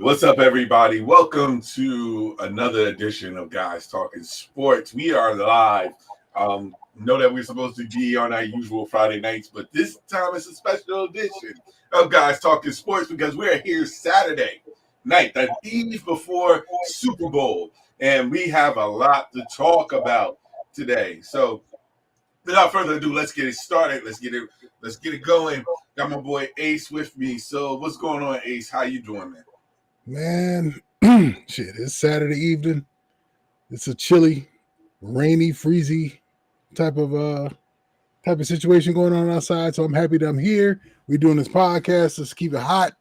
What's up, everybody? Welcome to another edition of Guys Talking Sports. We are live. Know that we're supposed to be on our usual Friday nights, but this time it's a special edition of Guys Talking Sports because we're here Saturday night, the eve before Super Bowl, and we have a lot to talk about today. So, without further ado, let's get it started. Let's get it going. Got my boy Ace with me. So, what's going on, Ace? How you doing, man? Man, shit, it's Saturday evening. It's a chilly, rainy, freezy type of situation going on outside. So I'm happy that I'm here. We're doing this podcast. Let's keep it hot.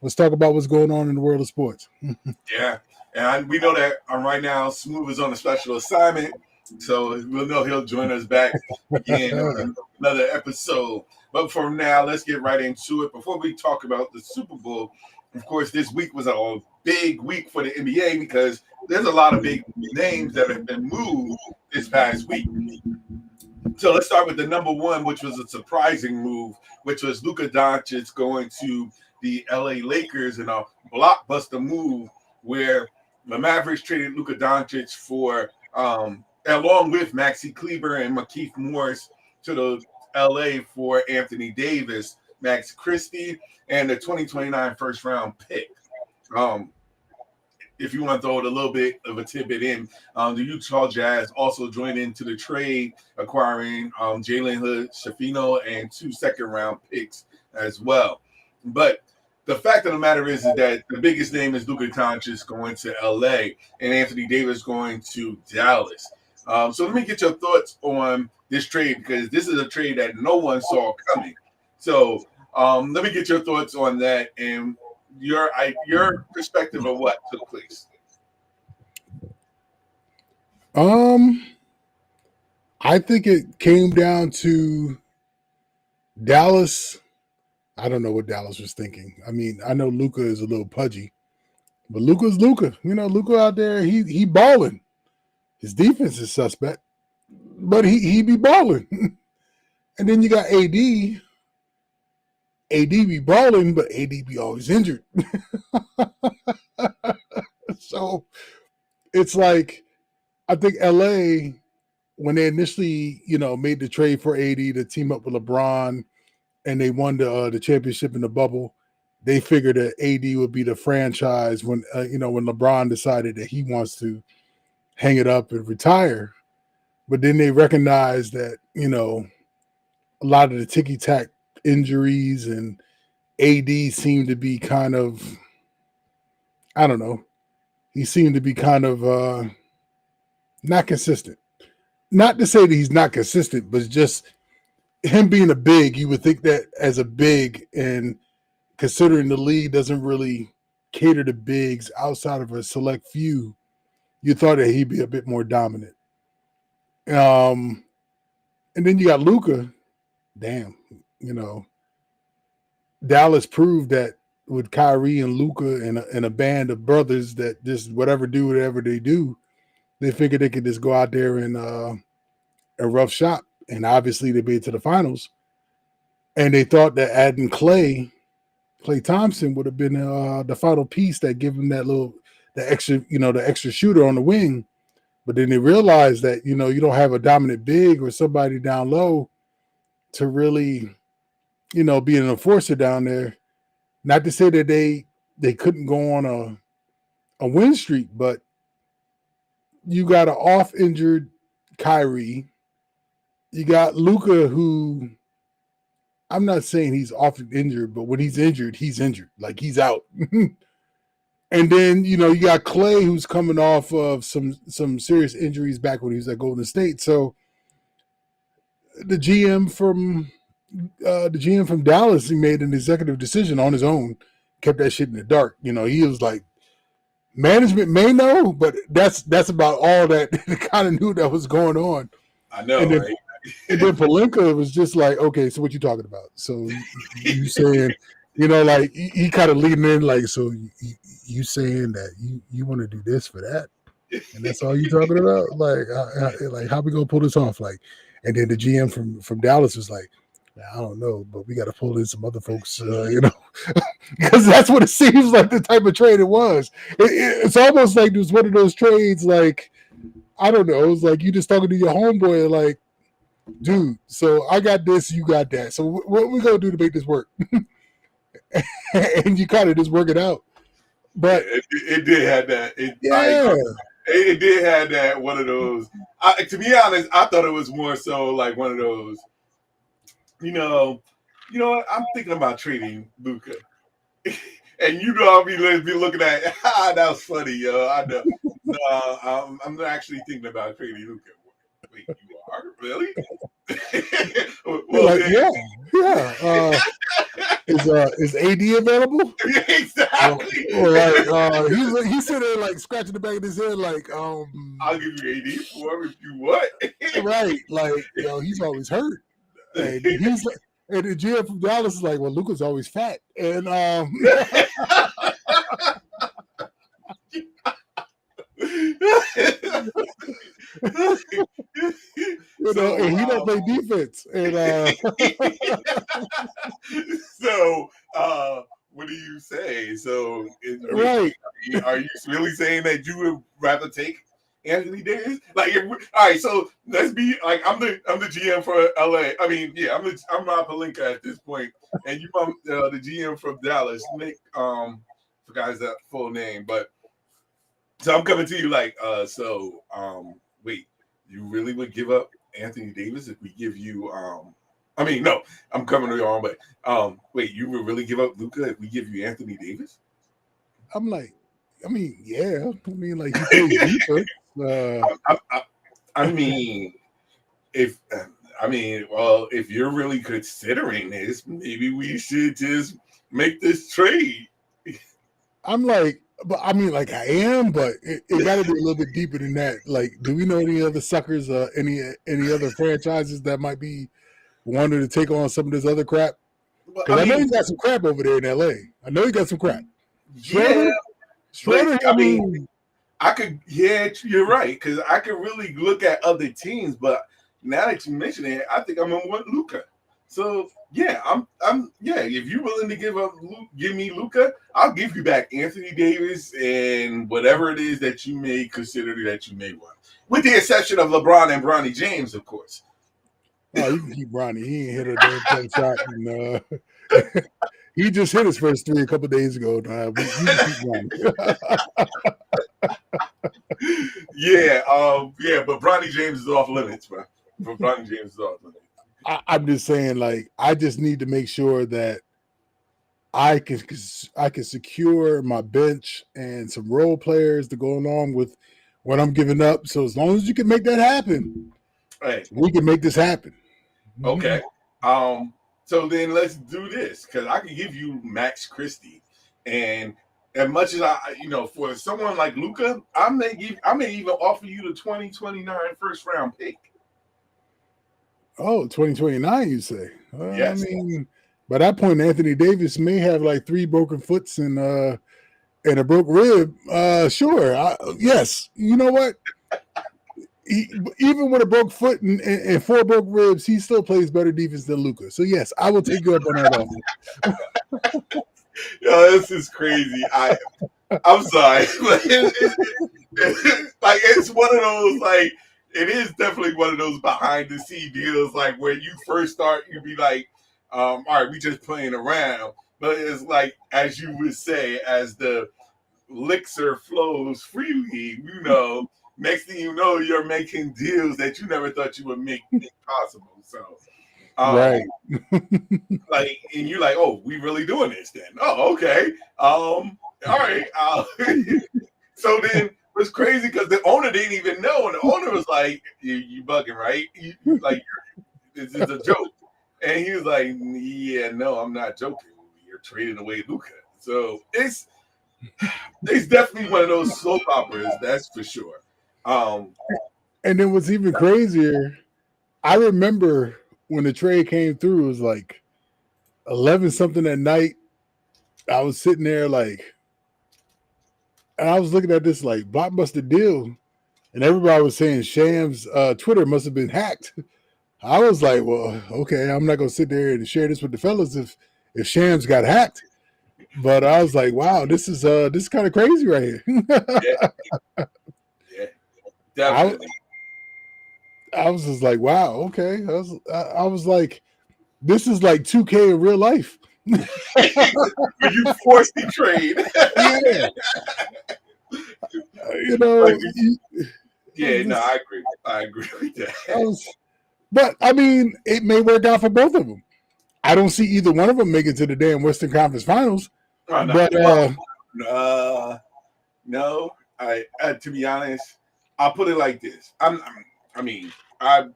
Let's talk about what's going on in the world of sports. Yeah. And we know that right now Smooth is on a special assignment. So we'll know he'll join us back again in another episode. But for now, let's get right into it. Before we talk about the Super Bowl, of course, this week was a big week for the NBA because there's a lot of big names that have been moved this past week. So let's start with the number one, which was a surprising move, which was Luka Doncic going to the LA Lakers in a blockbuster move where the Mavericks traded Luka Doncic for, along with Maxi Kleber and Markieff Morris, to the LA for Anthony Davis, Max Christie, and the 2029 first round pick. If you want to throw it a little bit of a tidbit in, the Utah Jazz also joined into the trade, acquiring Jalen Hood, Shafino, and 2 second-round picks as well. But the fact of the matter is that the biggest name is Luka Doncic going to LA and Anthony Davis going to Dallas. So let me get your thoughts on this trade because this is a trade that no one saw coming. So let me get your thoughts on that and your perspective of what took place. I think it came down to Dallas. I don't know what Dallas was thinking. I mean, I know Luka is a little pudgy, but Luka's Luka. You know, Luka out there, he balling. His defense is suspect, but he be balling. And then you got AD. AD be balling, but AD be always injured. So it's like, I think LA, when they initially, made the trade for AD to team up with LeBron and they won the championship in the bubble, they figured that AD would be the franchise when LeBron decided that he wants to hang it up and retire. But then they recognized that, a lot of the ticky-tack injuries and AD seemed to be kind of, I don't know, he seemed to be kind of not consistent. Not to say that he's not consistent, but just him being a big, you would think that as a big, and considering the league doesn't really cater to bigs outside of a select few, you thought that he'd be a bit more dominant. And then you got Luka. Damn, Dallas proved that with Kyrie and Luka and a band of brothers that just whatever they do, they figured they could just go out there and a rough shot. And obviously they made it to the finals. And they thought that adding Klay Thompson would have been the final piece that give him the extra shooter on the wing. But then they realized that, you don't have a dominant big or somebody down low to really, be an enforcer down there. Not to say that they couldn't go on a win streak, but you got an off-injured Kyrie. You got Luka, who I'm not saying he's often injured, but when he's injured. Like, he's out. And then, you got Klay, who's coming off of some serious injuries back when he was at Golden State. So the GM from Dallas, he made an executive decision on his own, kept that shit in the dark. He was like, management may know, but that's about all that they kind of knew that was going on. I know, and then, right? And then Pelinka was just like, okay, so what you talking about? So you saying, like he kind of leading in, like, so you saying that you want to do this for that, and that's all you talking about? Like how we gonna pull this off? Like, and then the GM from Dallas was like, I don't know, but we got to pull in some other folks, because that's what it seems like the type of trade it was. It's almost like it was one of those trades, like, I don't know, it was like you just talking to your homeboy, like, dude, so I got this, you got that. So what we gonna do to make this work? And you kind of just work it out. But it did have that. yeah, It did have that one of those. To be honest, I thought it was more so like one of those. You know, you know what? I'm thinking about trading Luca, and I'll be looking at. That was funny, yo. I know. No, I'm not actually thinking about trading Luca. Wait, you are really? you're Well, like, then, yeah. Is AD available? exactly. Or like he's sitting there like scratching the back of his head, like I'll give you AD for him if you want. right, like he's always hurt, and he's like, and the GM from Dallas is like, well, Luca's always fat, and So, and he don't play defense, and so what do you say? So, right, are you really saying that you would rather take Anthony Davis? Like, all right. So let's be like, I'm the GM for LA. I mean, yeah, I'm not Palinka at this point, and the GM from Dallas. Nick, forgot his full name, but so I'm coming to you like, wait, you really would give up Anthony Davis if we give you, I mean, no, I'm coming to you on, but wait, you would really give up Luca if we give you Anthony Davis? I'm like, I mean, yeah, I mean, like he plays defense. I mean, well, if you're really considering this, maybe we should just make this trade. I'm like, but I mean, like I am, but it got to be a little bit deeper than that. Like, do we know any other suckers, any other franchises that might be wanting to take on some of this other crap? Well, Because I know you got some crap over there in LA. I know you got some crap. Yeah, Schroeder. I mean, I could. Yeah, you're right. Because I could really look at other teams, but now that you mention it, I think I'm gonna want Luca. So yeah, yeah. If you're willing to give me Luca, I'll give you back Anthony Davis and whatever it is that you may consider that you may want, with the exception of LeBron and Bronny James, of course. Oh, you can keep Bronny. He ain't hit a damn jump shot, and he just hit his first three a couple of days ago. You can keep Bronny. Yeah, but Bronny James is off limits, bro. Bronny James is off limits. I'm just saying, like, I just need to make sure that I can secure my bench and some role players to go along with what I'm giving up. So as long as you can make that happen, Right, we can make this happen. Okay. So then let's do this because I can give you Max Christie, and as much as for someone like Luca, I may even offer you the 2029 first round pick. Oh, 2029, you say? Yes. I mean, by that point, Anthony Davis may have like 3 broken foots and a broke rib. Sure. Yes. You know what? Even with a broke foot and 4 broke ribs, he still plays better defense than Luca. So yes, I will take you up on that offer. Yo, this is crazy. I'm sorry, but it's one of those like it is definitely one of those behind the scene deals like where you first start, you'd be like, all right, we just playing around, but it's like as you would say, as the elixir flows freely, next thing you know, you're making deals that you never thought you would make possible. So, right. like, and you're like, oh, we really doing this then? Oh, okay. All right. So then it's crazy because the owner didn't even know, and the owner was like, "You bugging, right? Like, this is a joke." And he was like, "Yeah, no, I'm not joking. You're trading away Luca." So it's definitely one of those soap operas, that's for sure. And then what's even crazier, I remember when the trade came through, it was like 11 something at night. I was sitting there like, and I was looking at this like blockbuster deal, and everybody was saying Sham's Twitter must have been hacked I was like, well, okay, I'm not gonna sit there and share this with the fellas if Shams got hacked. But I was like, wow, this is kind of crazy right here. Yeah, yeah, I definitely. I was just like, wow, okay. I was like, this is like 2K in real life. When you force the trade, Yeah, you like, know, yeah, no, I agree. I agree with that. but I mean, it may work out for both of them. I don't see either one of them making to the damn Western Conference Finals. Oh, no, But well, no. To be honest, I'll put it like this. I mean, I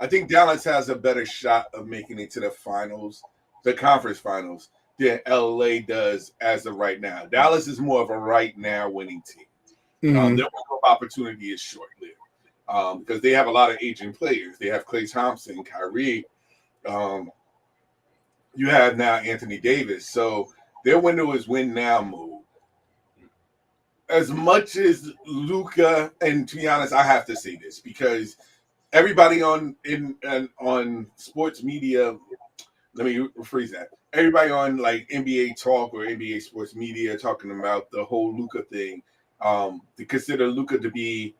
I think Dallas has a better shot of making it to the finals, the conference finals, than LA does as of right now. Dallas is more of a right now winning team. Their window of opportunity is short lived because they have a lot of aging players. They have Klay Thompson, Kyrie. Um, you have now Anthony Davis. So their window is win now mode. As much as Luca, and to be honest, I have to say this because everybody on sports media, let me rephrase that. Everybody on like NBA Talk or NBA Sports Media talking about the whole Luca thing. To consider Luca to be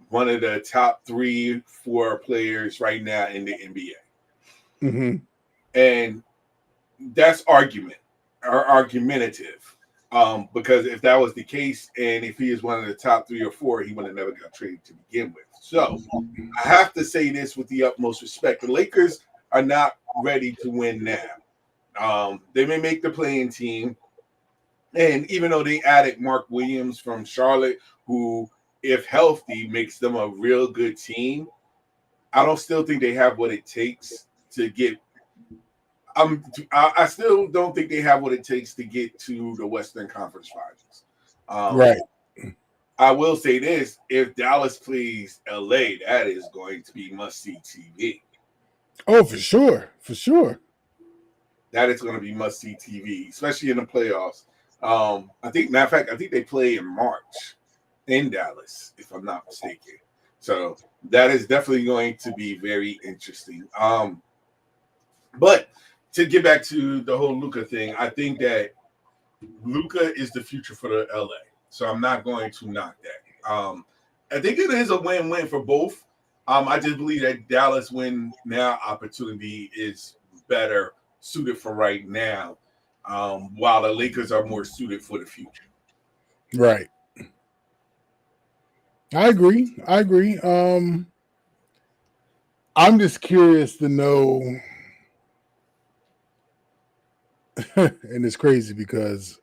one of the top 3, 4 players right now in the NBA, mm-hmm. and that's argumentative. Because if that was the case, and if he is one of the top 3 or 4, he would have never got traded to begin with. So I have to say this with the utmost respect: the Lakers are not ready to win now. They may make the playing team, and even though they added Mark Williams from Charlotte, who, if healthy, makes them a real good team, I don't still think they have what it takes to get. I still don't think they have what it takes to get to the Western Conference Finals. Right. I will say this: if Dallas plays LA, that is going to be must see TV. Oh, for sure, for sure. That is going to be must see TV, especially in the playoffs. I think, matter of fact, I think they play in March in Dallas, if I'm not mistaken. So that is definitely going to be very interesting. But to get back to the whole Luca thing, I think that Luca is the future for the LA. So I'm not going to knock that. I think it is a win-win for both. I just believe that Dallas win now opportunity is better suited for right now, while the Lakers are more suited for the future. Right. I agree. I agree. I'm just curious to know, and it's crazy because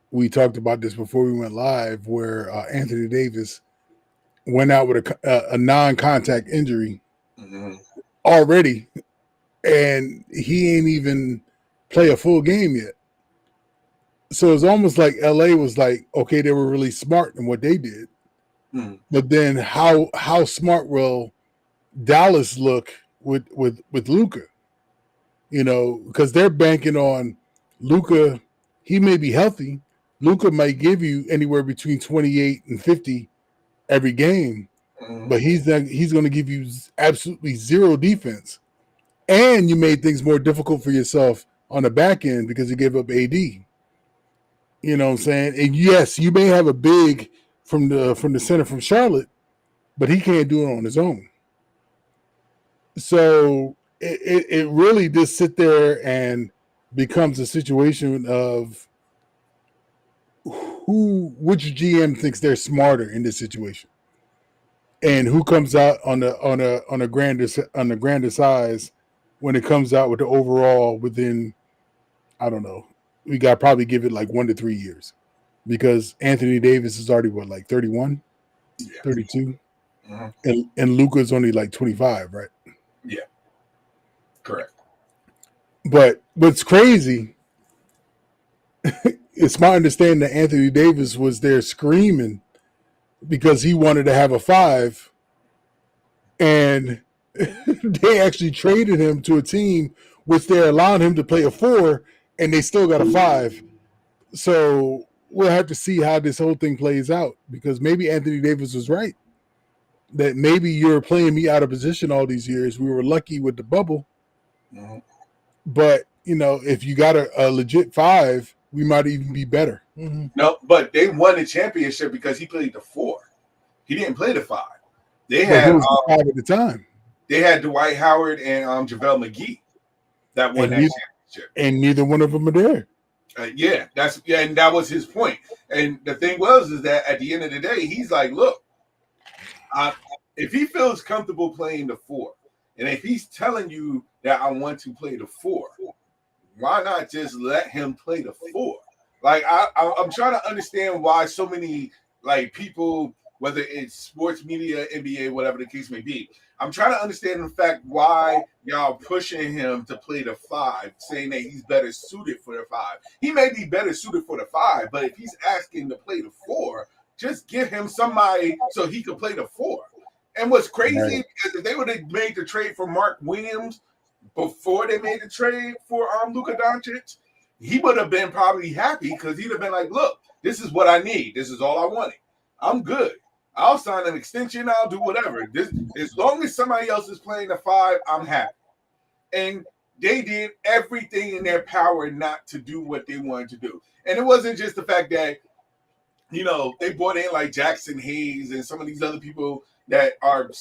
we talked about this before we went live, where Anthony Davis went out with a non-contact injury Mm-hmm. already, and he ain't even play a full game yet. So it's almost like LA was like, okay, they were really smart in what they did, Mm-hmm. but then how smart will Dallas look with Luca? You know, because they're banking on Luca. He may be healthy. Luca might give you anywhere between 28 and 50 every game, Mm-hmm. but he's going to give you absolutely zero defense, and you made things more difficult for yourself on the back end because you gave up AD. You know what I'm saying? And yes, you may have a big from the center from Charlotte, but he can't do it on his own. So it really just sit there and becomes a situation of which GM thinks they're smarter in this situation, and who comes out on the grander size when it comes out with the overall within, I don't know, we got to probably give it like 1 to 3 years because Anthony Davis is already what, like 31, Yeah. 32, Mm-hmm. and Luka's only like 25, right? Yeah. Correct. But what's crazy, it's my understanding that Anthony Davis was there screaming because he wanted to have a 5, and they actually traded him to a team which they allowed him to play a 4, and they still got a 5. So we'll have to see how this whole thing plays out because maybe Anthony Davis was right. that maybe you're playing me out of position all these years. We were lucky with the bubble, Mhm. but if you got a legit 5, we might even be better. No, but they won the championship because he played the 4. He didn't play the 5. They But who had was the 5 at the time? Dwight Howard and JaVale McGee that won And that neither, championship. and neither one of them are there. And that was his point. And the thing was is that at the end of the day, he's like, look, if he feels comfortable playing the 4, and if he's telling you that I want to play the 4, why not just let him play the 4? Like I'm trying to understand why so many like people, whether it's sports media, NBA, whatever the case may be, I'm trying to understand the fact why y'all pushing him to play the 5, saying that he's better suited for the 5. He may be better suited for the 5, but if he's asking to play the 4, just give him somebody so he can play the 4. And what's crazy, Right. because if they would have made the trade for Mark Williams before they made the trade for Luka Doncic, he would have been probably happy because he'd have been like, look, this is what I need. This is all I wanted. I'm good. I'll sign an extension. I'll do whatever. This, as long as somebody else is playing the 5, I'm happy. And they did everything in their power not to do what they wanted to do. And it wasn't just the fact that, they brought in like Jackson Hayes and some of these other people that are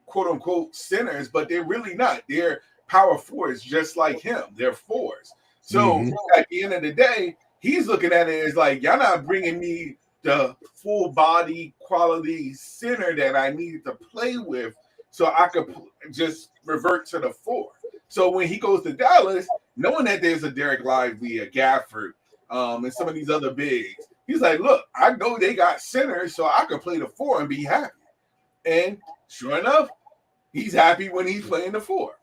quote unquote centers, but they're really not. They're power forwards just like him. They're 4s. So at the end of the day, he's looking at it as like, y'all not bringing me the full body quality center that I needed to play with so I could just revert to the 4. So when he goes to Dallas, knowing that there's a Derek Lively, a Gafford, and some of these other bigs, he's like, look, I know they got centers, so I could play the 4 and be happy. And sure enough, he's happy when he's playing the 4.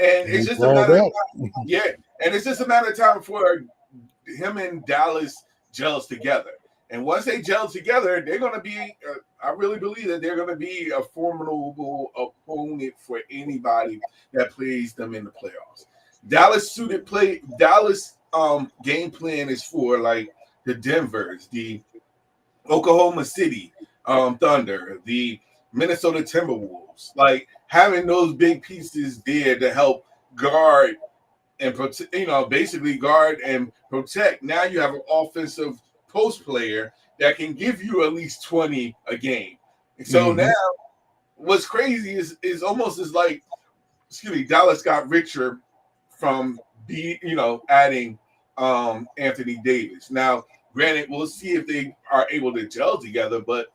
And it's just a matter of time. Yeah. And it's just a matter of time for him and Dallas gels together. And once they gel together, they're going to be, I really believe that they're going to be a formidable opponent for anybody that plays them in the playoffs. Dallas game plan is for like the Denvers, the Oklahoma City Thunder, the Minnesota Timberwolves, like having those big pieces there to help guard and basically guard and protect. Now you have an offensive post player that can give you at least 20 a game. So now what's crazy is almost as like, Dallas got richer from adding Anthony Davis. Now, granted, we'll see if they are able to gel together, but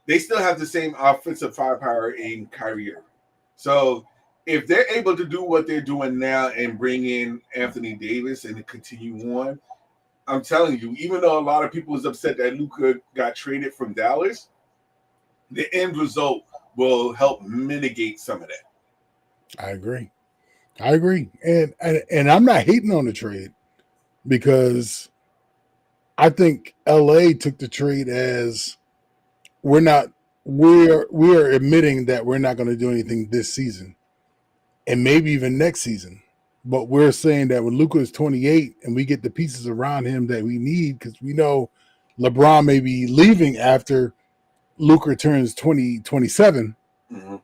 they still have the same offensive firepower in Kyrie Irving. So if they're able to do what they're doing now and bring in Anthony Davis and continue on, I'm telling you, even though a lot of people was upset that Luka got traded from Dallas, the end result will help mitigate some of that. I agree. And I'm not hating on the trade because I think LA took the trade as we're admitting that we're not going to do anything this season and maybe even next season. But we're saying that when Luka is 28 and we get the pieces around him that we need, because we know LeBron may be leaving after Luka turns 27. Mm-hmm.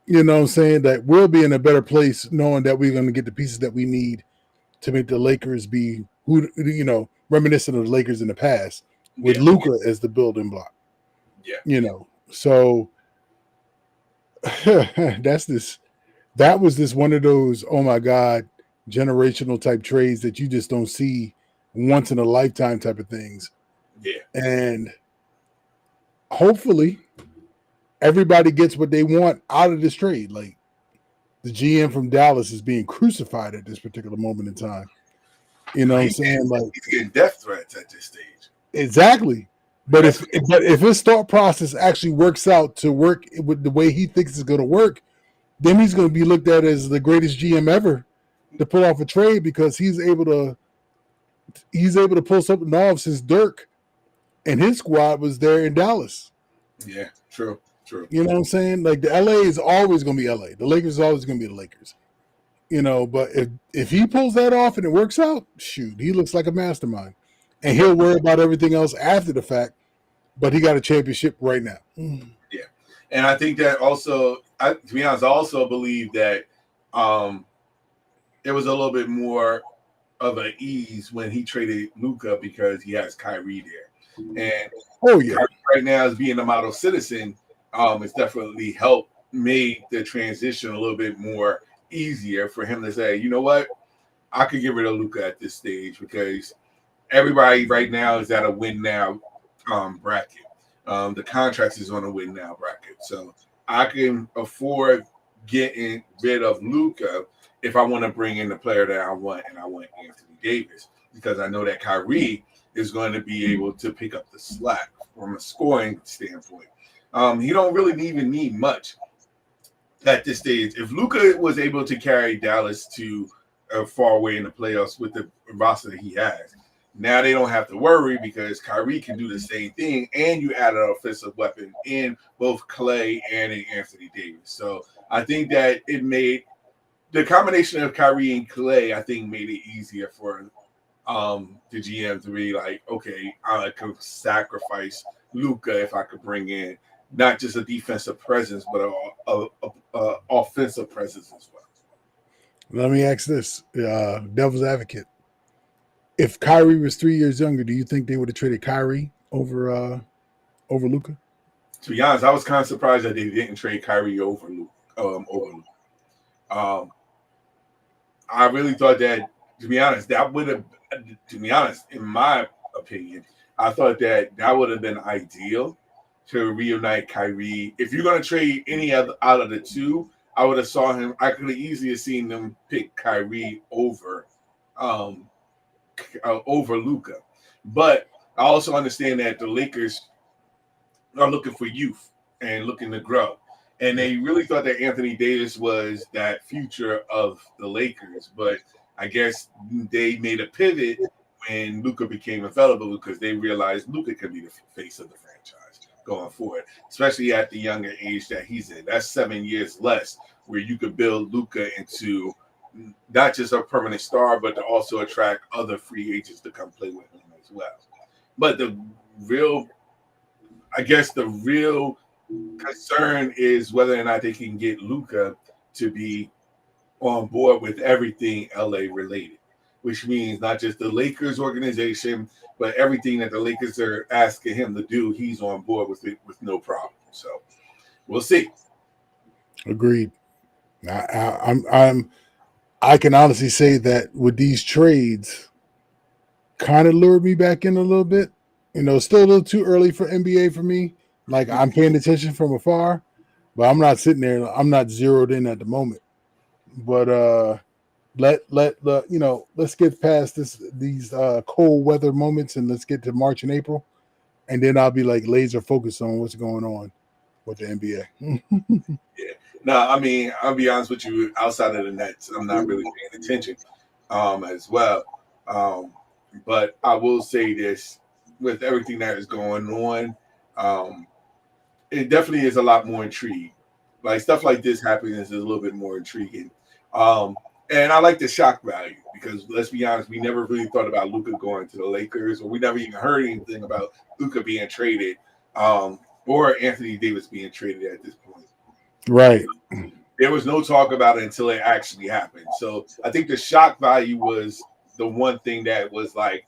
You know what I'm saying? That we'll be in a better place knowing that we're going to get the pieces that we need to make the Lakers be reminiscent of the Lakers in the past with Luka as the building block. Yeah. So that was this one of those, oh my God, generational type trades that you just don't see once in a lifetime type of things. Yeah. And hopefully everybody gets what they want out of this trade. Like the GM from Dallas is being crucified at this particular moment in time. You know what I'm saying? Like he's getting death threats at this stage. Exactly. But if his thought process actually works out to work with the way he thinks it's going to work, then he's going to be looked at as the greatest GM ever to pull off a trade because he's able to pull something off since Dirk and his squad was there in Dallas. Yeah, true. You know what I'm saying? Like the LA is always going to be LA. The Lakers is always going to be the Lakers. But if he pulls that off and it works out, shoot, he looks like a mastermind. And he'll worry about everything else after the fact, but he got a championship right now. Yeah. And I think that also, to be honest, I also believe that um, it was a little bit more of an ease when he traded Luka because he has Kyrie there, and Oh yeah, Kyrie right now is being a model citizen. It's definitely helped made the transition a little bit more easier for him to say, you know what, I could get rid of Luka at this stage because everybody right now is at a win now bracket. The contracts is on a win now bracket, so I can afford getting rid of Luca if I want to bring in the player that I want, and I want Anthony Davis because I know that Kyrie is going to be able to pick up the slack from a scoring standpoint. He don't really even need much at this stage. If Luca was able to carry Dallas to far away in the playoffs with the roster that he has, now they don't have to worry because Kyrie can do the same thing, and you add an offensive weapon in both Clay and in Anthony Davis. So I think that it made the combination of Kyrie and Clay, I think, made it easier for the GM to be like, okay, I could sacrifice Luca if I could bring in not just a defensive presence, but a offensive presence as well. let me ask this, devil's advocate. If Kyrie was 3 years younger, do you think they would have traded Kyrie over Luca? To be honest, I was kind of surprised that they didn't trade Kyrie over Luke. Over Luke. Um, I really thought that, to be honest, that would have, to be honest, in my opinion, I thought that that would have been ideal to reunite Kyrie. If you're going to trade any other out of the two, I would have saw him. I could have easily seen them pick Kyrie um, over Luca. But I also understand that the Lakers are looking for youth and looking to grow. And they really thought that Anthony Davis was that future of the Lakers. But I guess they made a pivot when Luca became available because they realized Luca could be the face of the franchise going forward, especially at the younger age that he's in. That's 7 years less where you could build Luca into not just a permanent star, but to also attract other free agents to come play with him as well. But real, the real concern is whether or not they can get Luca to be on board with everything LA related, which means not just the Lakers organization, but everything that the Lakers are asking him to do, he's on board with it with no problem. So we'll see. Agreed. I can honestly say that with these trades, kind of lured me back in a little bit. Still a little too early for NBA for me. Like I'm paying attention from afar, but I'm not sitting there. I'm not zeroed in at the moment. But let's get past these cold weather moments and let's get to March and April, and then I'll be like laser focused on what's going on with the NBA. Yeah. No, I mean, I'll be honest with you, outside of the Nets, I'm not really paying attention as well. Um, but I will say this with everything that is going on, um, it definitely is a lot more intriguing. Like stuff like this happening is a little bit more intriguing. Um, and I like the shock value because let's be honest, we never really thought about Luca going to the Lakers, or we never even heard anything about Luca being traded, or Anthony Davis being traded at this point. Right. There was no talk about it until it actually happened. So I think the shock value was the one thing that was like,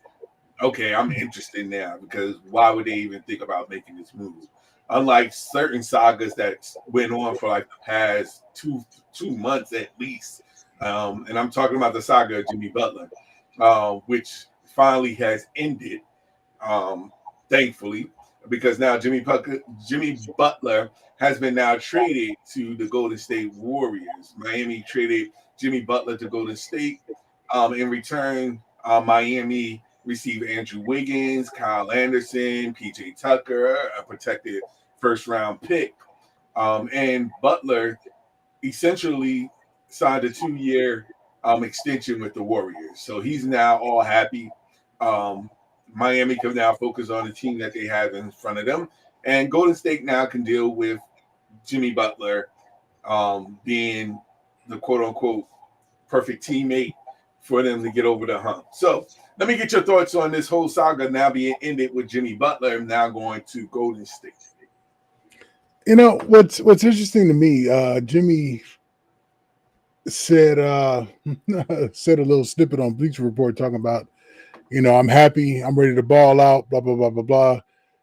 okay, I'm interested now because why would they even think about making this move? Unlike certain sagas that went on for like the past two months at least, and I'm talking about the saga of Jimmy Butler, which finally has ended, um, thankfully, because now Jimmy Butler has been now traded to the Golden State Warriors. Miami traded Jimmy Butler to Golden State. In return, Miami received Andrew Wiggins, Kyle Anderson, PJ Tucker, a protected first round pick. And Butler essentially signed a 2 year extension with the Warriors. So he's now all happy. Um, Miami can now focus on the team that they have in front of them. And Golden State now can deal with Jimmy Butler being the quote unquote perfect teammate for them to get over the hump. So let me get your thoughts on this whole saga now being ended with Jimmy Butler now going to Golden State. What's interesting to me, Jimmy said said a little snippet on Bleacher Report talking about, I'm happy, I'm ready to ball out, blah blah blah blah blah.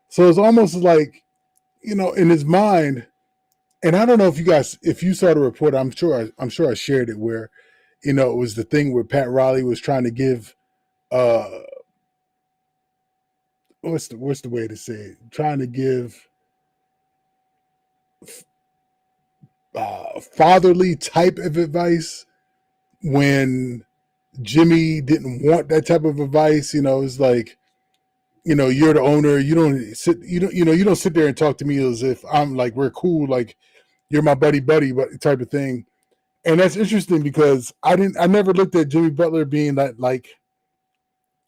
So it's almost like, in his mind, and I don't know if you saw the report, I'm sure I shared it where, it was the thing where Pat Riley was trying to give uh what's the way to say it? Trying to give fatherly type of advice when Jimmy didn't want that type of advice. It's like, you're the owner. You don't sit there and talk to me as if I'm like we're cool, like you're my buddy type of thing. And that's interesting because I never looked at Jimmy Butler being that like,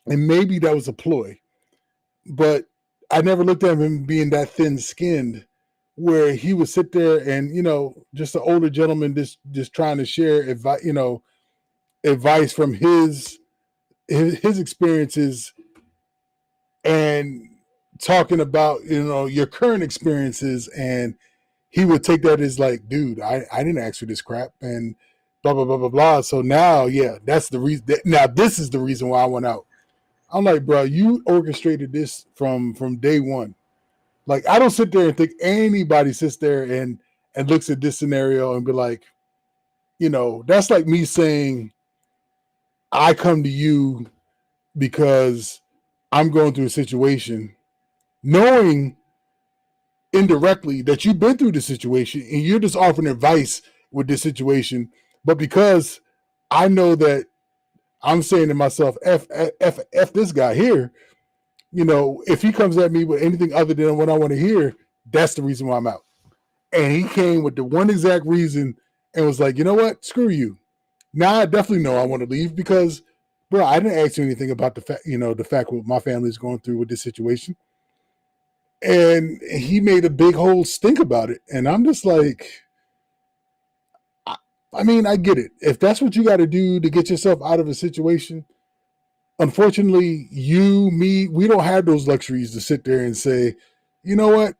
and maybe that was a ploy, but I never looked at him being that thin skinned where he would sit there and, just an older gentleman just trying to share advice from his experiences and talking about, your current experiences. And he would take that as like, dude, I didn't ask for this crap and blah blah blah blah blah. So now, yeah, that's the reason. Now this is the reason why I went out. I'm like, bro, you orchestrated this from day one. Like, I don't sit there and think anybody sits there and looks at this scenario and be like, that's like me saying I come to you because I'm going through a situation, knowing indirectly that you've been through the situation and you're just offering advice with this situation. But because I know that I'm saying to myself, F this guy here, if he comes at me with anything other than what I want to hear, that's the reason why I'm out. And he came with the one exact reason and was like, you know what? Screw you. Now I definitely know I want to leave because, bro, I didn't ask you anything about the fact what my family is going through with this situation. And he made a big whole stink about it. And I'm just like, I, I mean, I get it. If that's what you got to do to get yourself out of a situation, unfortunately, me, we don't have those luxuries to sit there and say, you know what,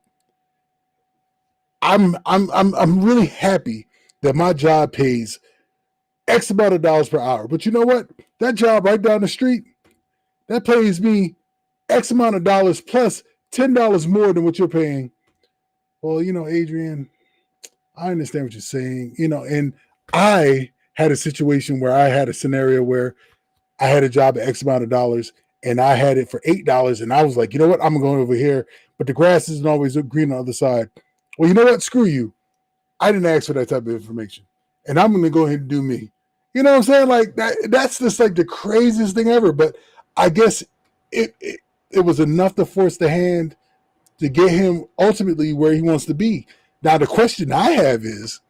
I'm really happy that my job pays X amount of dollars per hour. But you know what? That job right down the street, that pays me X amount of dollars plus $10 more than what you're paying. Well, Adrian, I understand what you're saying. And I had a situation where I had a scenario where I had a job at X amount of dollars and I had it for $8. And I was like, you know what? I'm going over here, but the grass isn't always green on the other side. Well, you know what? Screw you. I didn't ask for that type of information. And I'm going to go ahead and do me. You know what I'm saying? Like that's just like the craziest thing ever. But I guess it was enough to force the hand to get him ultimately where he wants to be. Now, the question I have is,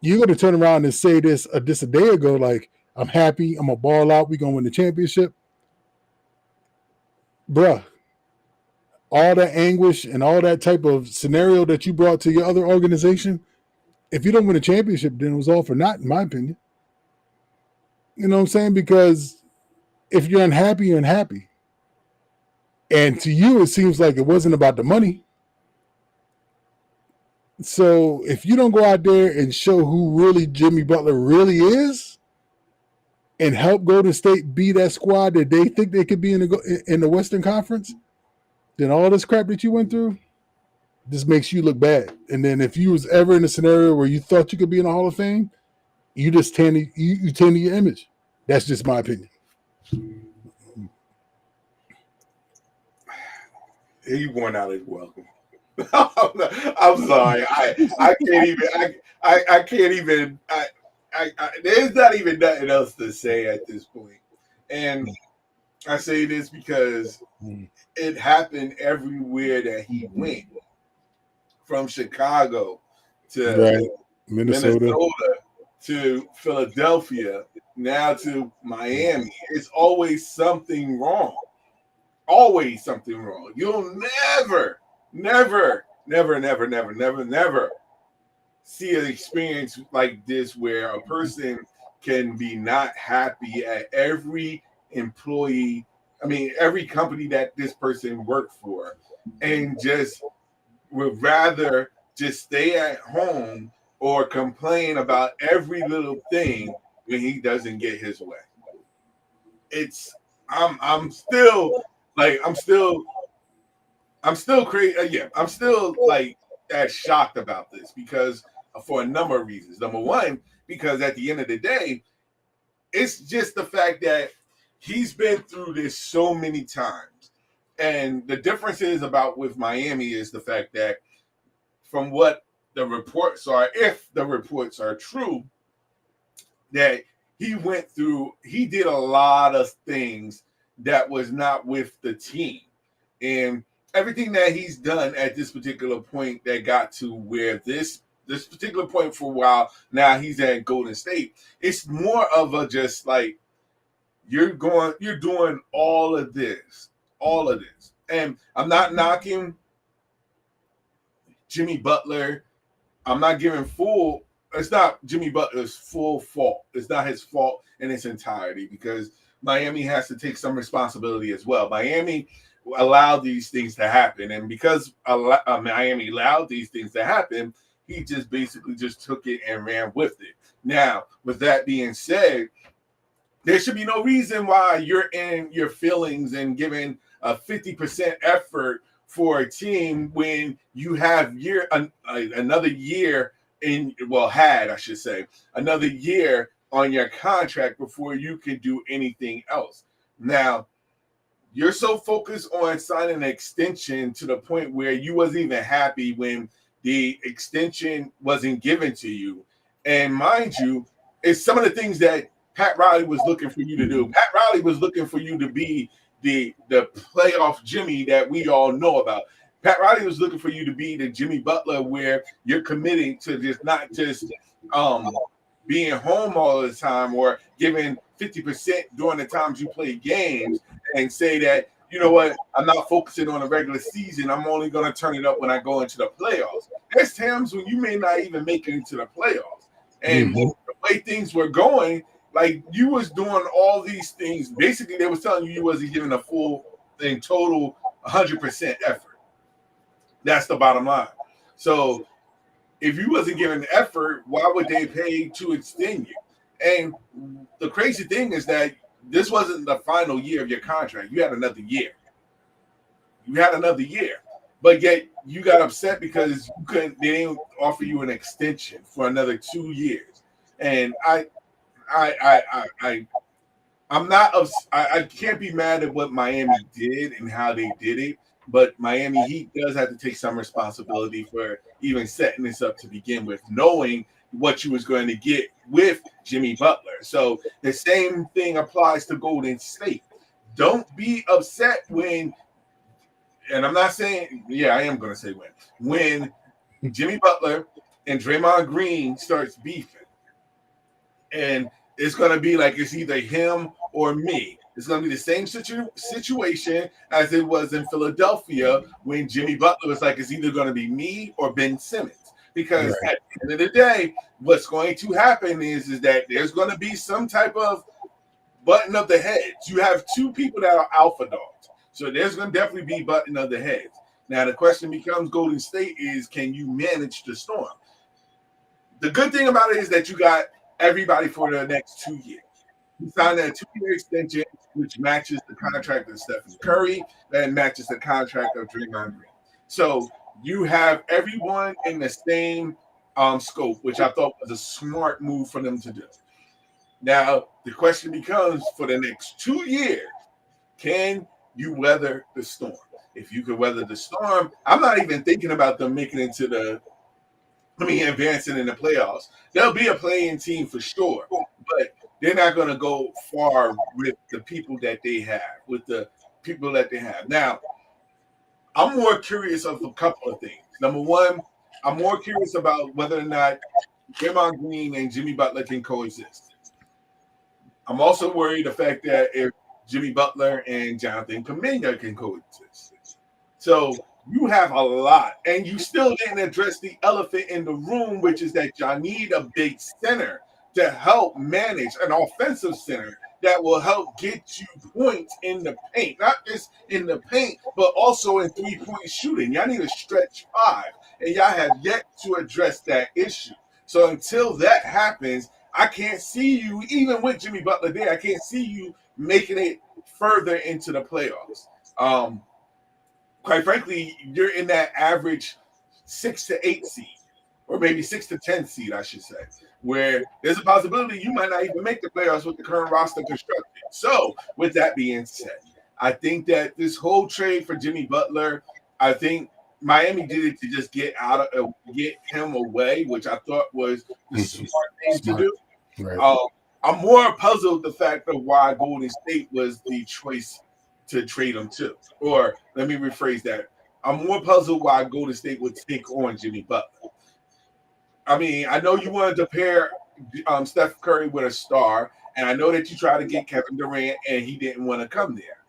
you're going to turn around and say this a day ago, like, I'm happy, I'm going to ball out, we're going to win the championship. Bruh, all that anguish and all that type of scenario that you brought to your other organization, if you don't win a championship, then it was all for naught, in my opinion. You know what I'm saying? Because if you're unhappy, you're unhappy. And to you, it seems like it wasn't about the money. So if you don't go out there and show who really Jimmy Butler really is and help Golden State be that squad that they think they could be in the Western Conference, then all this crap that you went through just makes you look bad. And then if you was ever in a scenario where you thought you could be in the Hall of Fame, you just you tainted your image. That's just my opinion. He won out his welcome. I'm sorry. I can't even. I can't even. There's not even nothing else to say at this point. And I say this because it happened everywhere that he went, from Chicago to Right. Minnesota. Minnesota to Philadelphia, now to Miami. It's always something wrong. Always something wrong. You'll never see an experience like this where a person can be not happy at every employee. I mean, every company that this person worked for, and just would rather just stay at home or complain about every little thing when he doesn't get his way. It's I'm still like I'm still crazy. Yeah, I'm still like that shocked about this because for a number of reasons. Number one, because at the end of the day, it's just the fact that he's been through this so many times. And the difference is about with Miami is the fact that from what the reports are, if the reports are true, that he did a lot of things that was not with the team. And everything that he's done at this particular point that got to where this particular point for a while now he's at Golden State, it's more of a just like you're doing all of this. And I'm not knocking Jimmy Butler. I'm not giving full. It's not Jimmy Butler's full fault. It's not his fault in its entirety because Miami has to take some responsibility as well. Miami allowed these things to happen, and because Miami allowed these things to happen, he just basically just took it and ran with it. Now, with that being said, there should be no reason why you're in your feelings and giving a 50% effort for a team when you have another year I should say another year on your contract before you can do anything else. Now, you're so focused on signing an extension to the point where you wasn't even happy when the extension wasn't given to you. And mind you, it's some of the things that Pat Riley was looking for you to do. Pat Riley was looking for you to be the playoff Jimmy that we all know about. Pat Riley was looking for you to be the Jimmy Butler where you're committing to just not just being home all the time or giving 50% during the times you play games and say that, you know what, I'm not focusing on the regular season. I'm only going to turn it up when I go into the playoffs. There's times when you may not even make it into the playoffs. And the way things were going, like you was doing all these things. Basically, they was telling you wasn't giving a full and total 100% effort. That's the bottom line. So if you wasn't giving effort, why would they pay to extend you? And the crazy thing is that this wasn't the final year of your contract. You had another year. But yet you got upset because they didn't offer you an extension for another 2 years. And I can't be mad at what Miami did and how they did it, but Miami Heat does have to take some responsibility for even setting this up to begin with, knowing what you was going to get with Jimmy Butler. So the same thing applies to Golden State. Don't be upset when, and I'm not saying, yeah, I am going to say when Jimmy Butler and Draymond Green starts beefing. And it's going to be like it's either him or me. It's going to be the same situation as it was in Philadelphia when Jimmy Butler was like, it's either going to be me or Ben Simmons. Because at the end of the day, what's going to happen is that there's going to be some type of button of the heads. You have two people that are alpha dogs. So there's going to definitely be button of the heads. Now, the question becomes Golden State is, can you manage the storm? The good thing about it is that you got everybody for the next 2 years. He signed a 2-year extension, which matches the contract of Stephen Curry and matches the contract of Draymond Green. So you have everyone in the same scope, which I thought was a smart move for them to do. Now, the question becomes for the next 2 years, can you weather the storm? If you could weather the storm, I'm not even thinking about them making it to advancing in the playoffs. There'll be a playing team for sure, but they're not going to go far with the people that they have. Now, I'm more curious of a couple of things. Number one, I'm more curious about whether or not Draymond Green and Jimmy Butler can coexist. I'm also worried the fact that if Jimmy Butler and Jonathan Kuminga can coexist. So you have a lot, and you still didn't address the elephant in the room, which is that y'all need a big center to help manage an offensive center that will help get you points in the paint, not just in the paint, but also in 3-point shooting. Y'all need a stretch five, and y'all have yet to address that issue. So until that happens, I can't see you, even with Jimmy Butler there, I can't see you making it further into the playoffs. Um, Quite frankly, you're in that average 6 to 8 seed, or maybe 6 to 10 seed, I should say, where there's a possibility you might not even make the playoffs with the current roster constructed. So, with that being said, I think that this whole trade for Jimmy Butler, I think Miami did it to just get him away, which I thought was the smart thing to Smart. do. Right. I'm more puzzled the fact of why Golden State was the choice to trade him to. Or let me rephrase that. I'm more puzzled why Golden State would take on Jimmy Butler. I mean, I know you wanted to pair Steph Curry with a star, and I know that you tried to get Kevin Durant, and he didn't want to come there.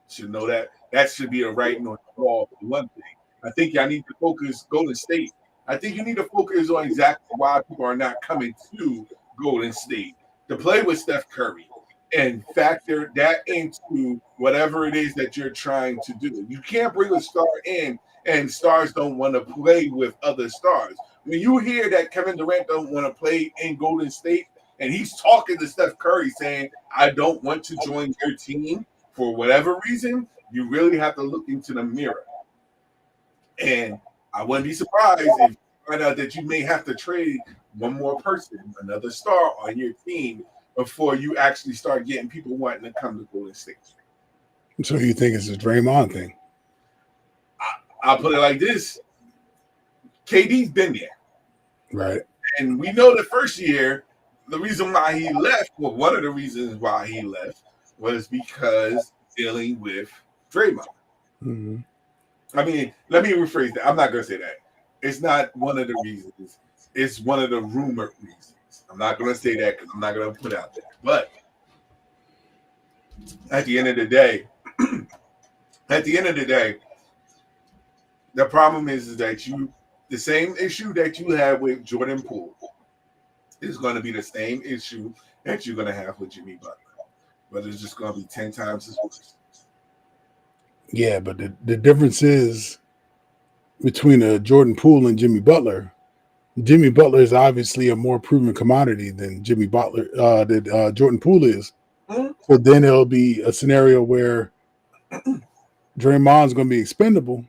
Should know that should be a writing on the wall for one thing. I think y'all need to focus Golden State. I think you need to focus on exactly why people are not coming to Golden State to play with Steph Curry and factor that into whatever it is that you're trying to do. You can't bring a star in and stars don't want to play with other stars. When you hear that Kevin Durant don't want to play in Golden State and he's talking to Steph Curry saying, I don't want to join your team for whatever reason, you really have to look into the mirror. And I wouldn't be surprised if you find out that you may have to trade one more person, another star on your team before you actually start getting people wanting to come to Golden State. So you think it's a Draymond thing? I'll put it like this. KD's been there. Right. And we know the first year, the reason why he left, well, one of the reasons why he left was because dealing with Draymond. Mm-hmm. I mean, let me rephrase that. I'm not going to say that. It's not one of the reasons. It's one of the rumored reasons. I'm not going to say that because I'm not going to put out there. But at the end of the day, the problem is that the same issue that you had with Jordan Poole is going to be the same issue that you're going to have with Jimmy Butler. But it's just going to be 10 times as worse. Yeah, but the difference is between Jordan Poole and Jimmy Butler. Jimmy Butler is obviously a more proven commodity than Jimmy Butler, that Jordan Poole is. Mm-hmm. So then it'll be a scenario where Draymond's going to be expendable,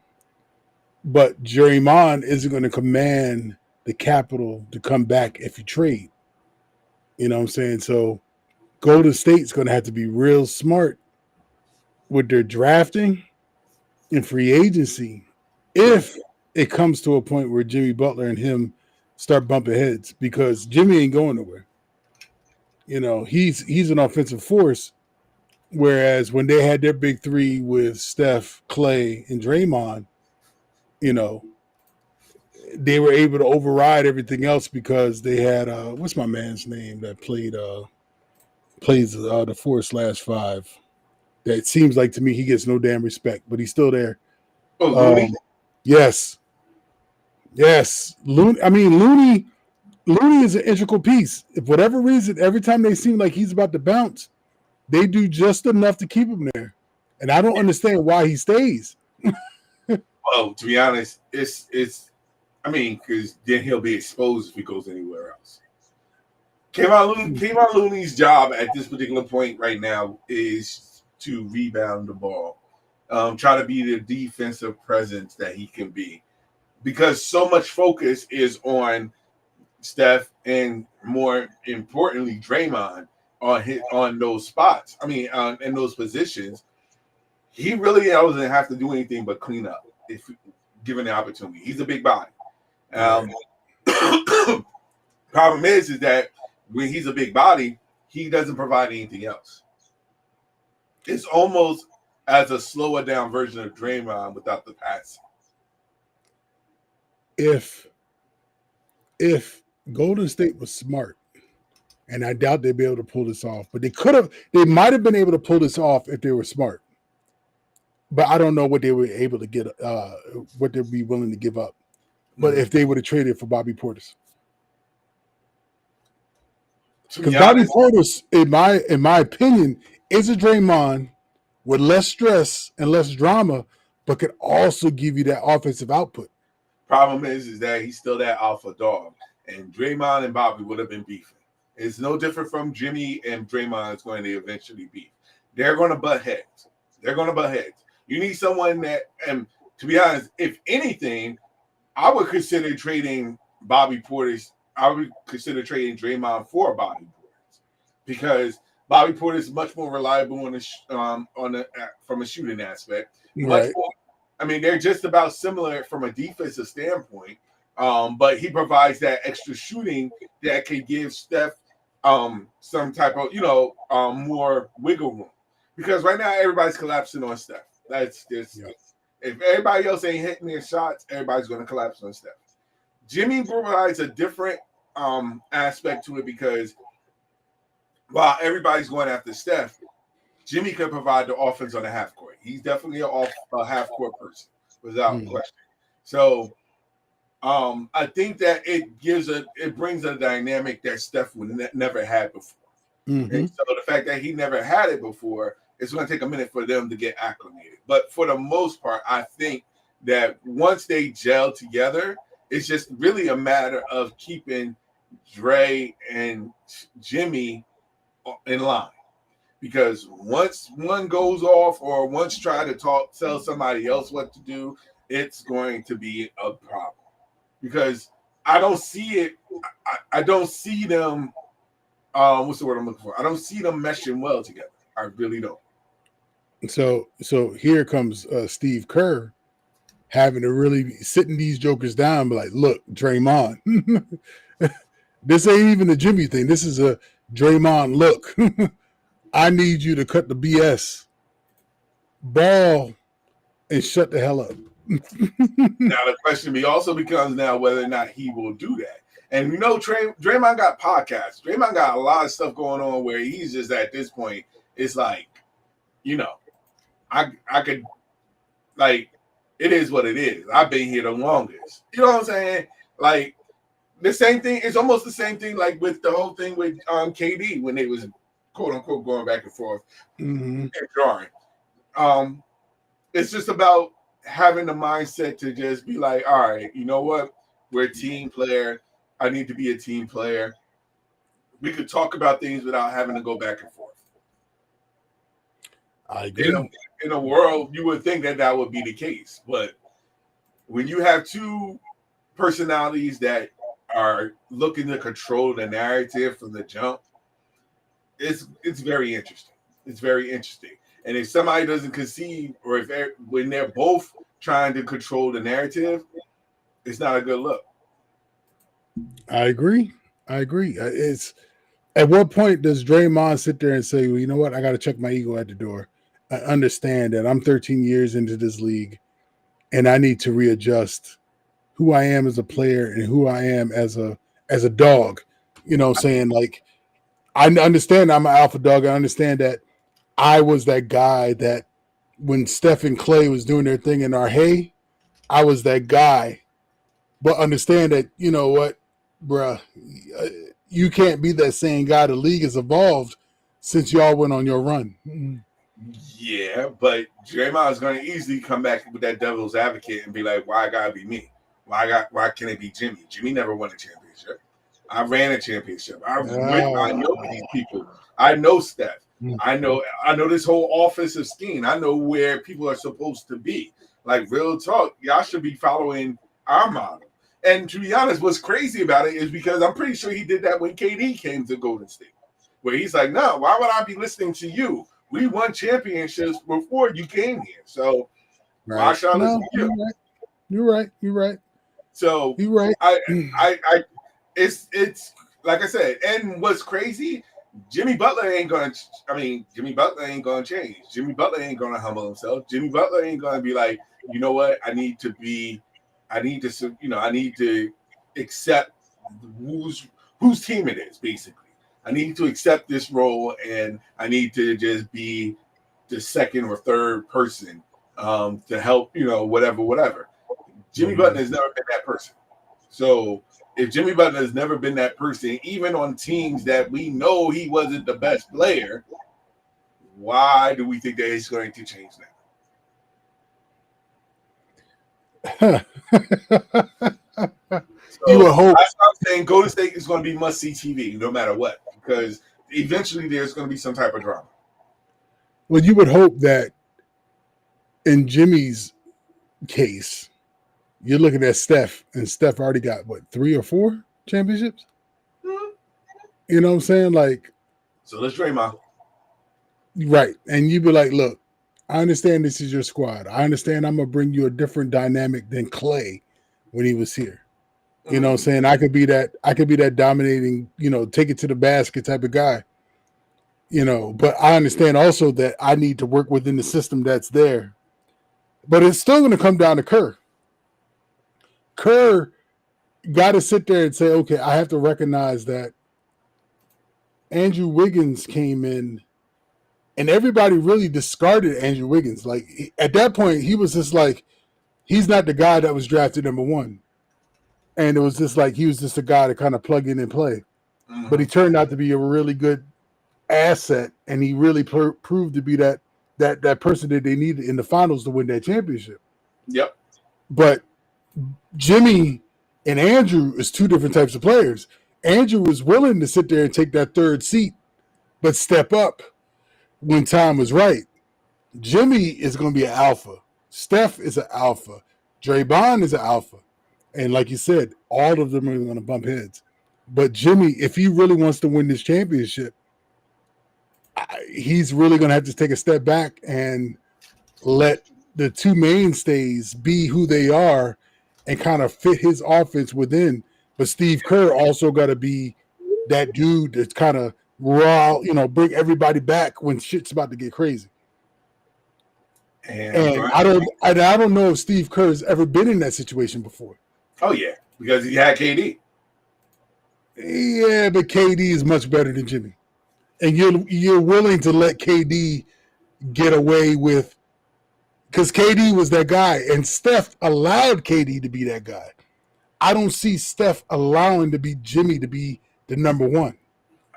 but Draymond isn't going to command the capital to come back if you trade. You know what I'm saying? So Golden State's going to have to be real smart with their drafting and free agency if it comes to a point where Jimmy Butler and him start bumping heads, because Jimmy ain't going nowhere. You know, he's an offensive force, whereas when they had their big three with Steph, Clay, and Draymond, you know, they were able to override everything else because they had what's my man's name that plays the 4/5. That seems like to me he gets no damn respect, but he's still there. Oh, Looney? Yes. Looney. I mean, Looney is an integral piece. If for whatever reason, every time they seem like he's about to bounce, they do just enough to keep him there. And I don't understand why he stays. Well, to be honest, it's. I mean, because then he'll be exposed if he goes anywhere else. Kevon Looney's job at this particular point right now is to rebound the ball, try to be the defensive presence that he can be, because so much focus is on Steph and more importantly Draymond on those spots. I mean, in those positions, he really doesn't have to do anything but clean up if given the opportunity. He's a big body. Problem is that when he's a big body, he doesn't provide anything else. It's almost as a slower down version of Draymond without the pass. If Golden State was smart, and I doubt they'd be able to pull this off, but they might have been able to pull this off if they were smart. But I don't know what they were able to get, what they'd be willing to give up. But if they would have traded for Bobby Portis. To Because be Bobby honest, Portis, in my opinion, is a Draymond with less stress and less drama, but could also give you that offensive output. problem is that he's still that alpha dog, and Draymond and Bobby would have been beefing. It's no different from Jimmy and Draymond is going to eventually beef. They're going to butt heads. They're going to butt heads. You need someone that, and to be honest, if anything, I would consider trading Bobby Portis. I would consider trading Draymond for Bobby Portis because Bobby Portis is much more reliable on the from a shooting aspect. Much Right. more. I mean, they're just about similar from a defensive standpoint. But he provides that extra shooting that can give Steph some type of more wiggle room because right now everybody's collapsing on Steph. That's just Yeah. if everybody else ain't hitting their shots, everybody's going to collapse on Steph. Jimmy provides a different aspect to it because while everybody's going after Steph, Jimmy can provide the offense on the half court. He's definitely a half court person without question. So I think that it brings a dynamic that Steph would never had before. Mm-hmm. And so the fact that he never had it before, it's going to take a minute for them to get acclimated. But for the most part, I think that once they gel together, it's just really a matter of keeping Dre and Jimmy in line. Because once one goes off or once try to tell somebody else what to do, it's going to be a problem. Because I don't see it. I don't see them. What's the word I'm looking for? I don't see them meshing well together. I really don't. So here comes Steve Kerr having to really sitting these jokers down and be like, look, Draymond, this ain't even a Jimmy thing. This is a Draymond look. I need you to cut the BS, ball, and shut the hell up. Now the question also becomes now whether or not he will do that. And Draymond got podcasts. Draymond got a lot of stuff going on where he's just at this point. It's like, I could like it is what it is. I've been here the longest. You know what I'm saying? Like the same thing. It's almost the same thing like with the whole thing with KD when they was quote unquote going back and forth and drawing. It's just about having the mindset to just be like, all right, you know what? We're a team player. I need to be a team player. We could talk about things without having to go back and forth. I agree. In a world, you would think that would be the case. But when you have two personalities that are looking to control the narrative from the jump, it's very interesting. It's very interesting. And if somebody doesn't concede, or when they're both trying to control the narrative, it's not a good look. I agree. It's at what point does Draymond sit there and say, well, you know what? I got to check my ego at the door. I understand that I'm 13 years into this league and I need to readjust who I am as a player and who I am as a dog. You know what I'm saying? Like, I understand I'm an alpha dog. I understand that I was that guy that when Steph and Clay was doing their thing in our hey, I was that guy. But understand that, you know what, bruh, you can't be that same guy. The league has evolved since y'all went on your run. Yeah, but Draymond is going to easily come back with that devil's advocate and be like, "Why I gotta be me? Why can't it be Jimmy? Jimmy never won a championship. I ran a championship. I know these people. I know Steph. I know this whole offensive scheme. I know where people are supposed to be. Like real talk, y'all should be following our model." And to be honest, what's crazy about it is because I'm pretty sure he did that when KD came to Golden State, where he's like, "No, why would I be listening to you? We won championships before you came here, so why should I listen to you?" You're right. So you're right. It's like I said, and what's crazy, Jimmy Butler ain't gonna change. Jimmy Butler ain't gonna humble himself. Jimmy Butler ain't gonna be like, you know what, I need to accept whose team it is, basically. I need to accept this role and I need to just be the second or third person to help, whatever. Jimmy Butler has never been that person. So if Jimmy Butler has never been that person, even on teams that we know he wasn't the best player, why do we think that he's going to change that? You So would hope. that's what I'm saying. Golden State is going to be must see TV no matter what, because eventually there's going to be some type of drama. Well, you would hope that in Jimmy's case, you're looking at Steph, and Steph already got what 3 or 4 championships. Hmm. You know what I'm saying? Like, So let's Draymond. right. And you'd be like, look, I understand this is your squad. I understand I'm gonna bring you a different dynamic than Clay when he was here. You know what I'm saying? I could be that dominating, take it to the basket type of guy. But I understand also that I need to work within the system that's there. But it's still gonna come down to Kerr. Kerr got to sit there and say, okay, I have to recognize that Andrew Wiggins came in and everybody really discarded Andrew Wiggins. Like at that point, he was just like, he's not the guy that was drafted #1. And it was just like, he was just a guy to kind of plug in and play. But he turned out to be a really good asset. And he really proved to be that person that they needed in the finals to win that championship. Yep. But Jimmy and Andrew is 2 different types of players. Andrew was willing to sit there and take that 3rd seat, but step up when time was right. Jimmy is going to be an alpha. Steph is an alpha. Draymond is an alpha. And like you said, all of them are going to bump heads. But Jimmy, if he really wants to win this championship, he's really going to have to take a step back and let the 2 mainstays be who they are and kind of fit his offense within. But Steve Kerr also got to be that dude that's kind of raw, bring everybody back when shit's about to get crazy. And I don't know if Steve Kerr has ever been in that situation before. Oh yeah, because he had KD. Yeah, but KD is much better than Jimmy, and you're willing to let KD get away with, because KD was that guy, and Steph allowed KD to be that guy. I don't see Steph allowing to be Jimmy to be the #1.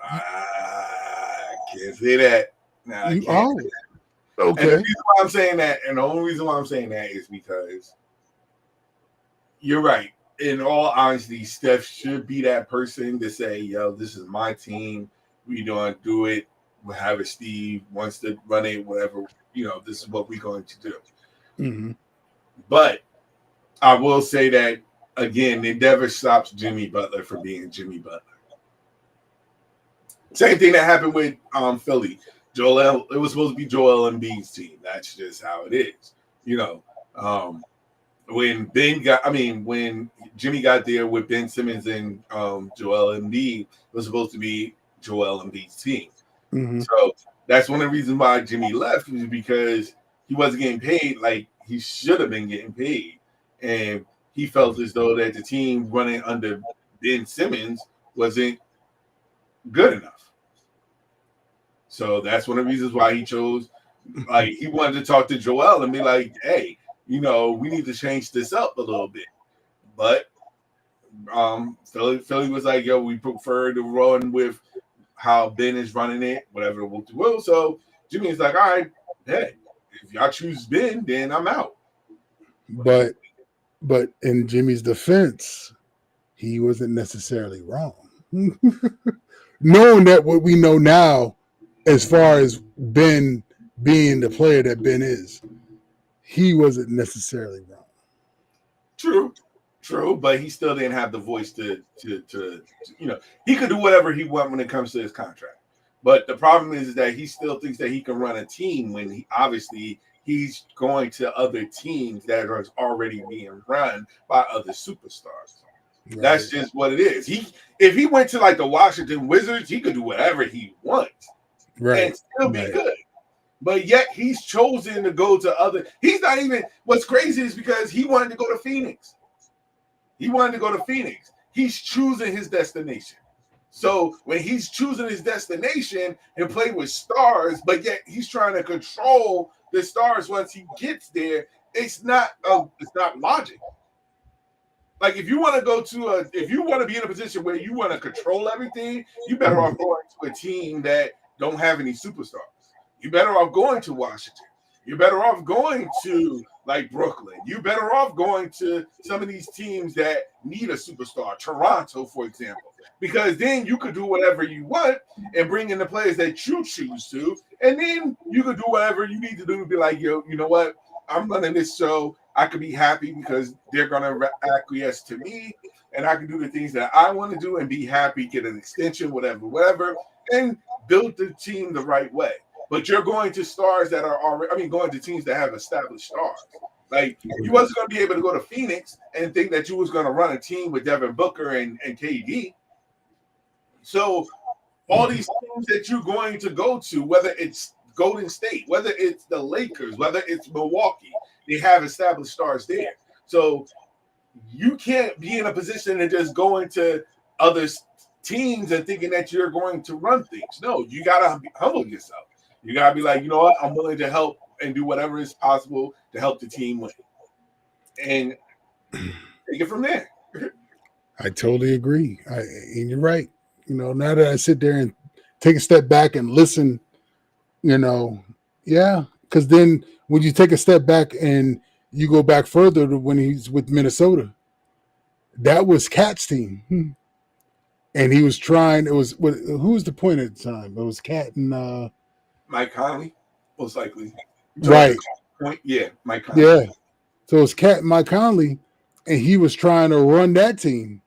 I can't say that. No, I can't. Okay. And the reason why I'm saying that, and the only reason why I'm saying that is because you're right. In all honesty, Steph should be that person to say, yo, this is my team. We don't do it. We'll have it. Steve wants to run it, whatever. This is what we're going to do. Mm-hmm. But I will say that, again, it never stops Jimmy Butler from being Jimmy Butler. Same thing that happened with Philly. It was supposed to be Joel Embiid's team. That's just how it is. When Jimmy got there with Ben Simmons and Joel Embiid, it was supposed to be Joel Embiid's team. Mm-hmm. So that's one of the reasons why Jimmy left, was because he wasn't getting paid like he should have been getting paid. And he felt as though that the team running under Ben Simmons wasn't good enough. So that's one of the reasons why he chose, like, he wanted to talk to Joel and be like, hey, we need to change this up a little bit. But Philly was like, yo, we prefer to run with how Ben is running it, whatever we'll do. So Jimmy is like, all right, hey, if y'all choose Ben, then I'm out. But in Jimmy's defense, he wasn't necessarily wrong. Knowing that what we know now, as far as Ben being the player that Ben is, he wasn't necessarily wrong. True, but he still didn't have the voice to he could do whatever he want when it comes to his contract. But the problem is that he still thinks that he can run a team when he's going to other teams that are already being run by other superstars. Right. That's just what it is. If he went to like the Washington Wizards, he could do whatever he wants, right, and still be good. But yet he's chosen to go to other. He's not even. What's crazy is because he wanted to go to Phoenix. He's choosing his destination. So when he's choosing his destination and play with stars, but yet he's trying to control the stars once he gets there, it's not logic. Like if you want to go to if you want to be in a position where you want to control everything, you better off going to a team that don't have any superstars. You better off going to Washington. You're better off going to like Brooklyn. You better off going to some of these teams that need a superstar, Toronto, for example, because then you could do whatever you want and bring in the players that you choose to, and then you could do whatever you need to do to be like, yo, you know what? I'm running this show. I could be happy because they're gonna acquiesce to me, and I can do the things that I want to do and be happy, get an extension, whatever, and build the team the right way. But you're going to stars that are already, I mean, going to teams that have established stars. Like you wasn't going to be able to go to Phoenix and think that you was going to run a team with Devin Booker and KD. So all these teams that you're going to go to, whether it's Golden State, whether it's the Lakers, whether it's Milwaukee, they have established stars there. So you can't be in a position to just go into other teams and thinking that you're going to run things. No, you got to humble yourself. You got to be like, you know what? I'm willing to help and do whatever is possible to help the team win. And take it from there. I totally agree. And you're right. You know, now that I sit there and take a step back and listen, you know, yeah, because then when you take a step back and you go back further to when he's with Minnesota, that was Cat's team. And he was trying, who was the point at the time? It was Cat and Mike Conley, most likely. Right. Point? Yeah, Mike Conley. Yeah. So it was Cat and Mike Conley, and he was trying to run that team.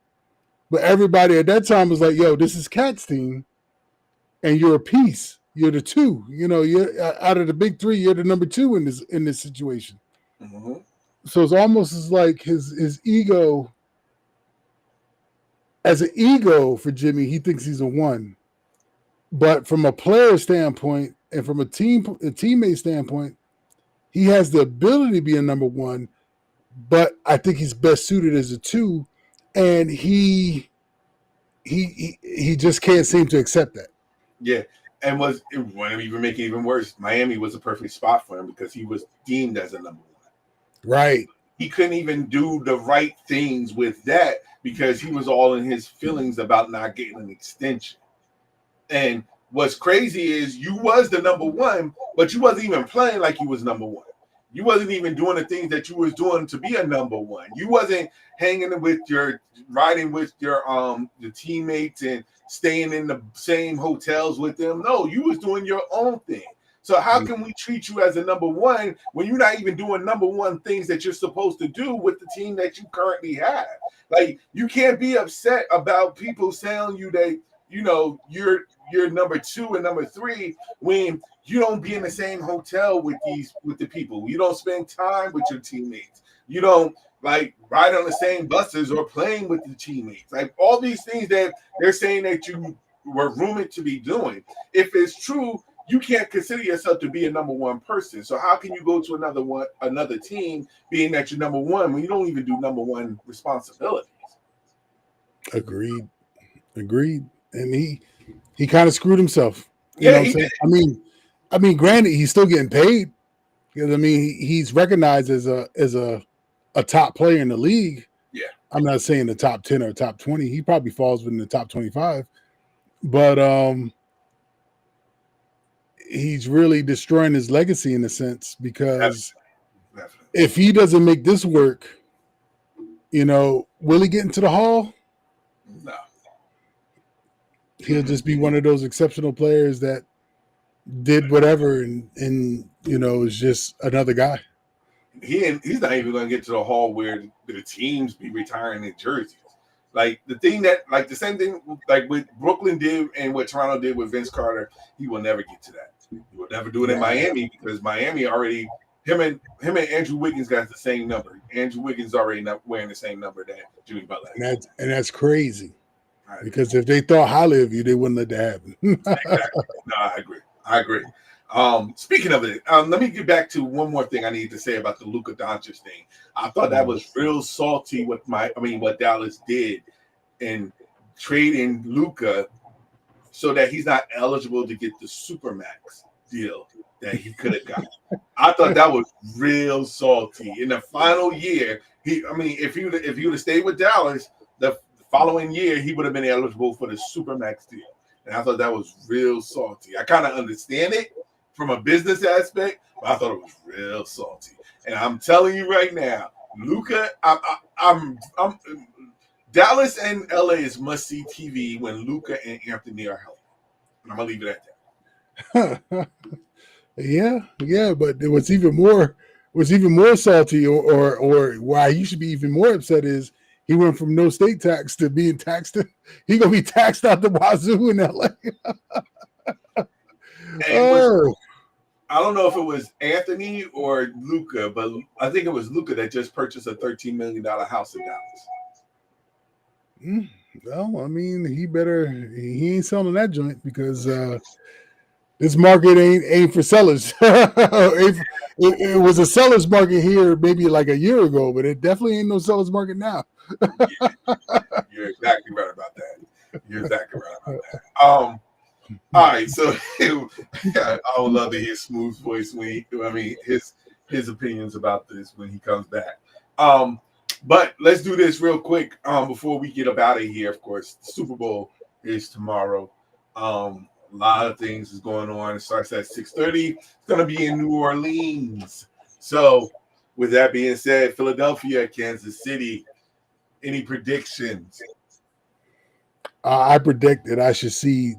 But everybody at that time was like, yo, this is Cat's team, and you're a piece. You're the two. You know, you're out of the big three, you're the number two in this situation. Mm-hmm. So it's almost as like his ego, as an ego for Jimmy, he thinks he's a one. But from a player standpoint and from a teammate standpoint, he has the ability to be a number one, but I think he's best suited as a two, and he just can't seem to accept that. Yeah, and want to even make it even worse, Miami was a perfect spot for him because he was deemed as a number one. Right. He couldn't even do the right things with that because he was all in his feelings about not getting an extension. And what's crazy is you was the number one, but you wasn't even playing like you was number one. You wasn't even doing the things that you was doing to be a number one. You wasn't riding with your teammates and staying in the same hotels with them. No, you was doing your own thing. So how can we treat you as a number one when you're not even doing number one things that you're supposed to do with the team that you currently have? Like you can't be upset about people telling you that you know you're number two and number three when you don't be in the same hotel with the people. You don't spend time with your teammates. You don't like ride on the same buses or playing with the teammates. Like all these things that they're saying that you were rumored to be doing. If it's true, you can't consider yourself to be a number one person. So how can you go to another team being that you're number one when you don't even do number one responsibilities? Agreed. And he kind of screwed himself. You know what I'm saying? I mean, granted, he's still getting paid because I mean he's recognized as a top player in the league. Yeah, I'm not saying the top 10 or top 20. He probably falls within the top 25, but he's really destroying his legacy in a sense because definitely. if he doesn't make this work, you know, will he get into the Hall? No. He'll just be one of those exceptional players that did whatever and you know is just another guy. He's not even going to get to the Hall where the teams be retiring their jerseys. Like the thing that, like the same thing, like what Brooklyn did and what Toronto did with Vince Carter, he will never get to that. He will never do it in Miami because Miami already him and Andrew Wiggins got the same number. Andrew Wiggins already not wearing the same number that Jimmy Butler. And that's crazy. Right. Because if they thought highly of you, they wouldn't let that happen. Exactly. No, I agree. Speaking of it, let me get back to one more thing I need to say about the Luka Doncic thing. I thought that was real salty what Dallas did in trading Luka so that he's not eligible to get the Supermax deal that he could have got. I thought that was real salty. In the final year, I mean, if he would have stayed with Dallas, the following year he would have been eligible for the Supermax deal. And I thought that was real salty. I kind of understand it from a business aspect, but I thought it was real salty. And I'm telling you right now, Luka, I'm Dallas and LA is must see TV when Luka and Anthony are healthy. And I'm gonna leave it at that. Yeah, but it was even more salty, or why he should be even more upset is he went from no state tax to being taxed. He gonna be taxed out the wazoo in LA. Oh, I don't know if it was Anthony or Luka, but I think it was Luka that just purchased a $13 million house in Dallas. well, I mean, he ain't selling that joint because this market ain't for sellers. It was a seller's market here maybe like a year ago, but it definitely ain't no seller's market now. You're exactly right about that. You're exactly right about that. All right, so I would love to hear Smooth's voice his opinions about this when he comes back. But let's do this real quick before we get up out of here. Of course, the Super Bowl is tomorrow. A lot of things is going on. It starts at 6:30. It's going to be in New Orleans. So, with that being said, Philadelphia, Kansas City, any predictions? I predict that I should see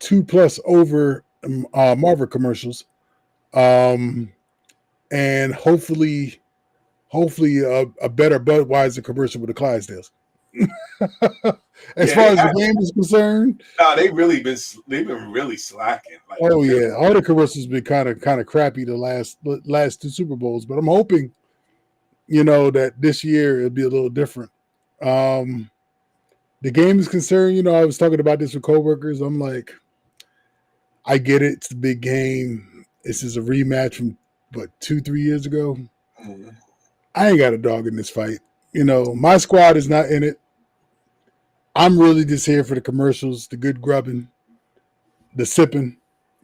2+ over Marvel commercials, and hopefully a better Budweiser commercial with the Clydesdales. As far as the game is concerned, they've been really slacking. Like, oh yeah, all the commercials been kind of crappy the last 2 Super Bowls, but I'm hoping, that this year it'll be a little different. The game is concerned, I was talking about this with coworkers. I'm like, I get it. It's the big game. This is a rematch from 2-3 years ago. Mm-hmm. I ain't got a dog in this fight. My squad is not in it. I'm really just here for the commercials, the good grubbing, the sipping,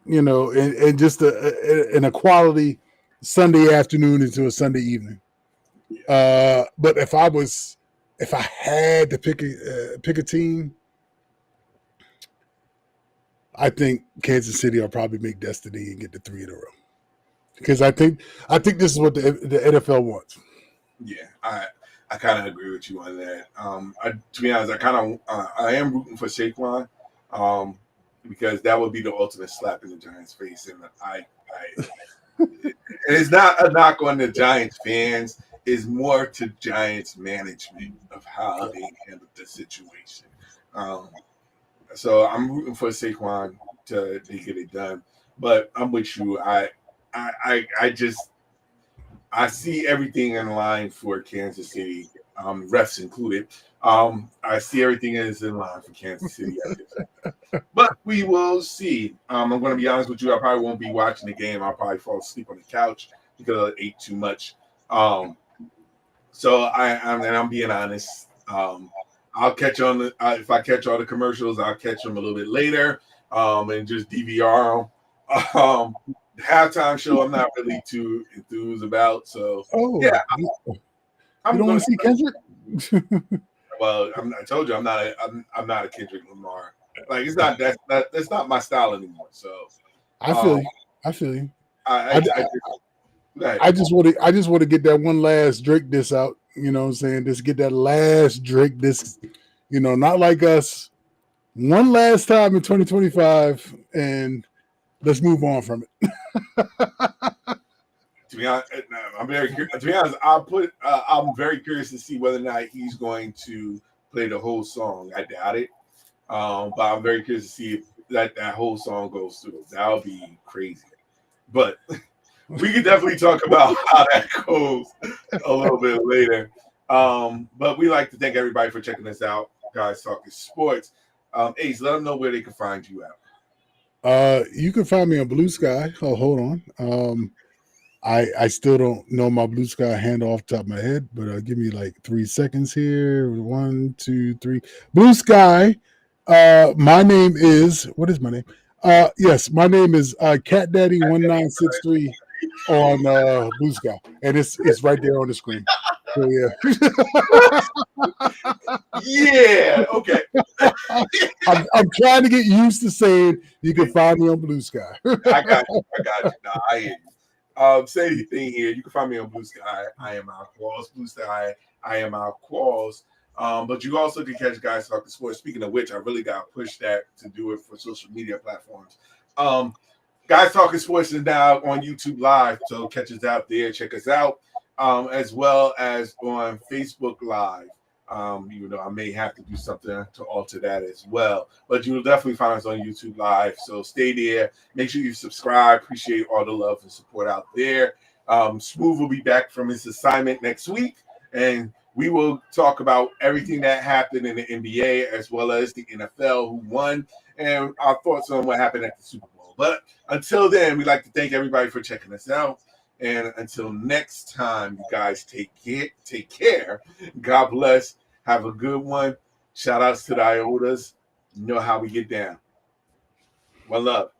and just an equality Sunday afternoon into a Sunday evening. But if I had to pick a team, I think Kansas City will probably make destiny and get the 3 in a row. Because I think this is what the NFL wants. Yeah, I kind of agree with you on that. To be honest, I am rooting for Saquon, because that would be the ultimate slap in the Giants' face, and it's not a knock on the Giants fans. It's more to Giants management of how they handled the situation. So I'm rooting for Saquon to get it done, but I'm with you. I see everything in line for Kansas City, refs included. I see everything is in line for Kansas City. But we will see. I'm going to be honest with you. I probably won't be watching the game. I'll probably fall asleep on the couch because I ate too much. So I'm being honest. I'll catch on if I catch all the commercials, I'll catch them a little bit later, and just DVR them. Halftime show, I'm not really too enthused about. So yeah, you don't want to see Kendrick? Well, I told you I'm not a Kendrick Lamar. Like, it's not that's not my style anymore. So I feel you. I feel you. I just want to get that one last Drake diss out. You know what I'm saying? Just get that last Drake diss. Not like us. One last time in 2025, and let's move on from it. To be honest, I'm very curious. To be honest, I'm very curious to see whether or not he's going to play the whole song. I doubt it, but I'm very curious to see if that whole song goes through. That'll be crazy. But we can definitely talk about how that goes a little bit later. But we like to thank everybody for checking us out, guys. Talking sports. Ace, let them know where they can find you at. You can find me on Blue Sky. Oh, hold on. I still don't know my Blue Sky handle off the top of my head, but give me like 3 seconds here. 1, 2, 3. Blue Sky. My name is, what is my name? Yes, my name is Cat Daddy 1963 on Blue Sky, and it's right there on the screen. So yeah. Yeah. Okay. I'm trying to get used to saying you can find me on Blue Sky. I got you. I got you. No, I hear you. Same thing here. You can find me on Blue Sky. I am our Qualls. Blue Sky. I am our Qualls. But you also can catch Guys Talking Sports. Speaking of which, I really got to push that to do it for social media platforms. Guys Talking Sports is now on YouTube Live, so catch us out there. Check us out, as well as on Facebook Live. Even though I may have to do something to alter that as well, but you'll definitely find us on YouTube Live. So stay there. Make sure you subscribe. Appreciate all the love and support out there. Smooth will be back from his assignment next week, and we will talk about everything that happened in the NBA as well as the NFL, who won, and our thoughts on what happened at the Super Bowl. But until then, we'd like to thank everybody for checking us out. And until next time, you guys take care. God bless. Have a good one. Shout outs to the IOTAs. You know how we get down. One love.